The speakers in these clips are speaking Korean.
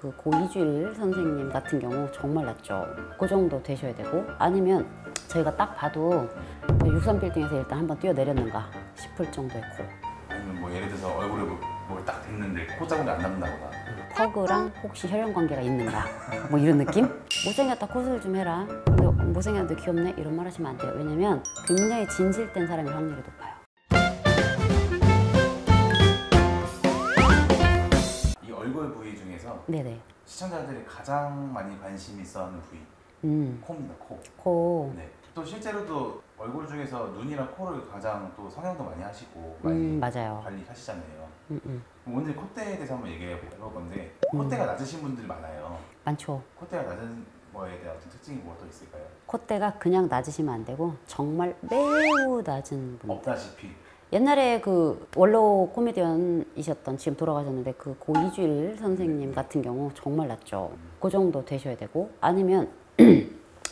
그 고이주일 선생님 같은 경우 정말 낮죠. 그 정도 되셔야 되고, 아니면 저희가 딱 봐도 63빌딩에서 일단 한번 뛰어내렸는가 싶을 정도의 코. 아니면 뭐 예를 들어서 얼굴에 뭘 딱 댔는데 코 자국이 안 남는다거나. 퍼그랑 혹시 혈연 관계가 있는가, 뭐 이런 느낌? 못생겼다 코술 좀 해라, 근데 못생겼는데 귀엽네, 이런 말 하시면 안 돼요. 왜냐면 굉장히 진실된 사람일 확률이 높아요. 이 얼굴 부위 중에서 네네. 시청자들이 가장 많이 관심 있어하는 부위 코입니다. 코. 코. 네. 또 실제로도 얼굴 중에서 눈이랑 코를 가장 또 성형도 많이 하시고 많이 맞아요. 관리하시잖아요. 그럼 오늘 콧대에 대해서 한번 얘기해 볼 건데, 콧대가 낮으신 분들이 많아요. 많죠. 콧대가 낮은 거에 대한 어떤 특징이 뭐가 있을까요? 콧대가 그냥 낮으시면 안 되고 정말 매우 낮은 분. 없다시피. 옛날에 그 원로 코미디언이셨던, 지금 돌아가셨는데, 그 고이주일 선생님 같은 경우 정말 낮죠. 그 정도 되셔야 되고, 아니면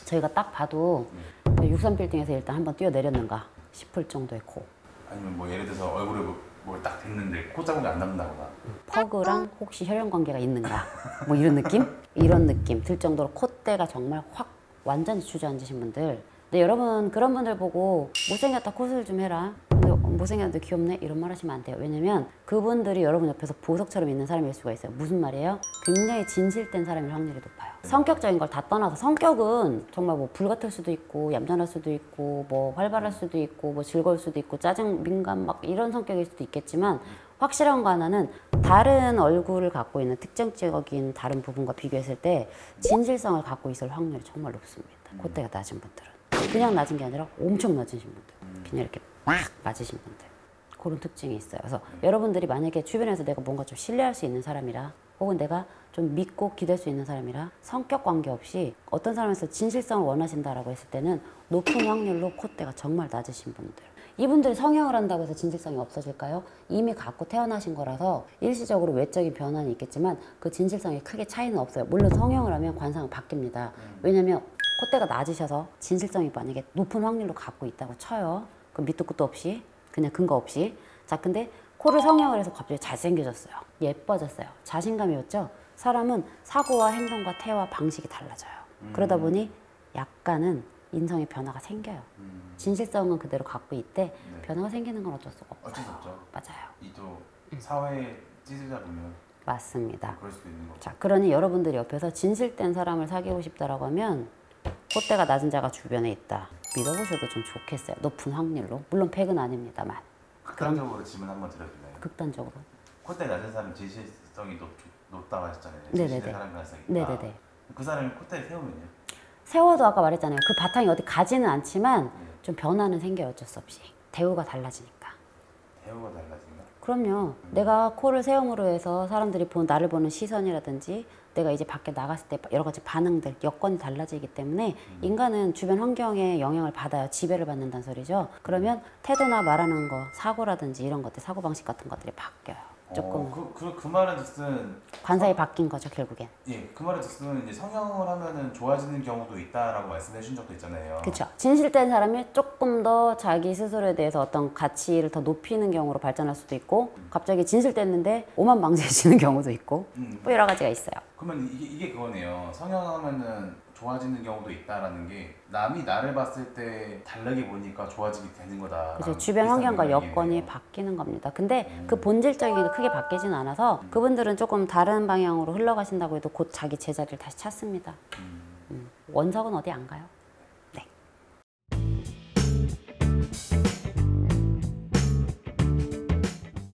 저희가 딱 봐도 63빌딩에서 일단 한번 뛰어내렸는가 싶을 정도의 코. 아니면 뭐 예를 들어서 얼굴에 뭘 딱 댔는데 코 자국이 안 남는다거나. 퍼그랑 혹시 혈연 관계가 있는가, 뭐 이런 느낌? 이런 느낌 들 정도로 콧대가 정말 확 완전히 주저앉으신 분들. 근데 여러분, 그런 분들 보고 못생겼다 코술 좀 해라, 근데 못생겼는데 귀엽네, 이런 말 하시면 안 돼요. 왜냐면 그분들이 여러분 옆에서 보석처럼 있는 사람일 수가 있어요. 무슨 말이에요? 굉장히 진실된 사람일 확률이 높아요. 성격적인 걸 다 떠나서, 성격은 정말 뭐 불같을 수도 있고 얌전할 수도 있고 뭐 활발할 수도 있고 뭐 즐거울 수도 있고 짜증 민감 막 이런 성격일 수도 있겠지만, 확실한 거 하나는 다른 얼굴을 갖고 있는 특징적인 다른 부분과 비교했을 때 진실성을 갖고 있을 확률이 정말 높습니다. 콧대가 낮은 분들은. 그냥 낮은 게 아니라 엄청 낮으신 분들, 그냥 이렇게 팍 맞으신 분들, 그런 특징이 있어요. 그래서 여러분들이 만약에 주변에서 내가 뭔가 좀 신뢰할 수 있는 사람이라, 혹은 내가 좀 믿고 기댈 수 있는 사람이라, 성격 관계없이 어떤 사람에서 진실성을 원하신다라고 했을 때는 높은 확률로 콧대가 정말 낮으신 분들. 이분들이 성형을 한다고 해서 진실성이 없어질까요? 이미 갖고 태어나신 거라서 일시적으로 외적인 변화는 있겠지만 그 진실성에 크게 차이는 없어요. 물론 성형을 하면 관상은 바뀝니다. 왜냐면 콧대가 낮으셔서 진실성이 만약에 높은 확률로 갖고 있다고 쳐요. 그 밑도 끝도 없이, 그냥 근거 없이. 자, 근데 코를 성형을 해서 갑자기 잘생겨졌어요. 예뻐졌어요. 자신감이 없죠? 사람은 사고와 행동과 태와 방식이 달라져요. 그러다 보니 약간은 인성의 변화가 생겨요. 진실성은 그대로 갖고 있대. 변화가 생기는 건 어쩔 수가 없어요. 어쩔 수 없죠. 맞아요. 이 또 사회에 찌들다 보면 맞습니다. 그럴 수도 있는 거죠. 자, 그러니 여러분들이 옆에서 진실된 사람을 사귀고 싶다라고 하면 콧대가 낮은 자가 주변에 있다, 믿어보셔도 좀 좋겠어요. 높은 확률로. 물론 100은 아닙니다만. 극단적으로 질문 한번 드려볼까요? 극단적으로. 콧대 낮은 사람 진실성이 높다고 하셨잖아요. 네네네. 진실된 사람이라는 생각이. 네네네. 그 사람이 콧대를 세우면요? 세워도 아까 말했잖아요. 그 바탕이 어디 가지는 않지만 좀 변화는 생겨요. 어쩔 수 없이. 대우가 달라지니까. 대우가 달라진다? 그럼요. 내가 코를 세움으로 해서 사람들이 나를 보는 시선이라든지, 내가 이제 밖에 나갔을 때 여러 가지 반응들, 여건이 달라지기 때문에 인간은 주변 환경에 영향을 받아요. 지배를 받는다는 소리죠. 그러면 태도나 말하는 거, 사고라든지 이런 것들, 사고방식 같은 것들이 바뀌어요. 조금. 그 말은 즉슨 관사에 바뀐 거죠, 결국엔. 예, 그 말은 즉슨 이제 성형을 하면은 좋아지는 경우도 있다라고 말씀해 주신 적도 있잖아요. 그렇죠. 진실된 사람이 조금 더 자기 스스로에 대해서 어떤 가치를 더 높이는 경우로 발전할 수도 있고, 갑자기 진실됐는데 오만방지해지는 경우도 있고, 뭐 여러 가지가 있어요. 그러면 이게 그거네요. 성형하면은 좋아지는 경우도 있다라는 게, 남이 나를 봤을 때 다르게 보니까 좋아지게 되는 거다. 그렇죠. 주변 환경과 여건이 바뀌는 겁니다. 근데 그 본질적인 게 크게 바뀌진 않아서 그분들은 조금 다른 방향으로 흘러가신다고 해도 곧 자기 제자리를 다시 찾습니다. 원석은 어디 안 가요.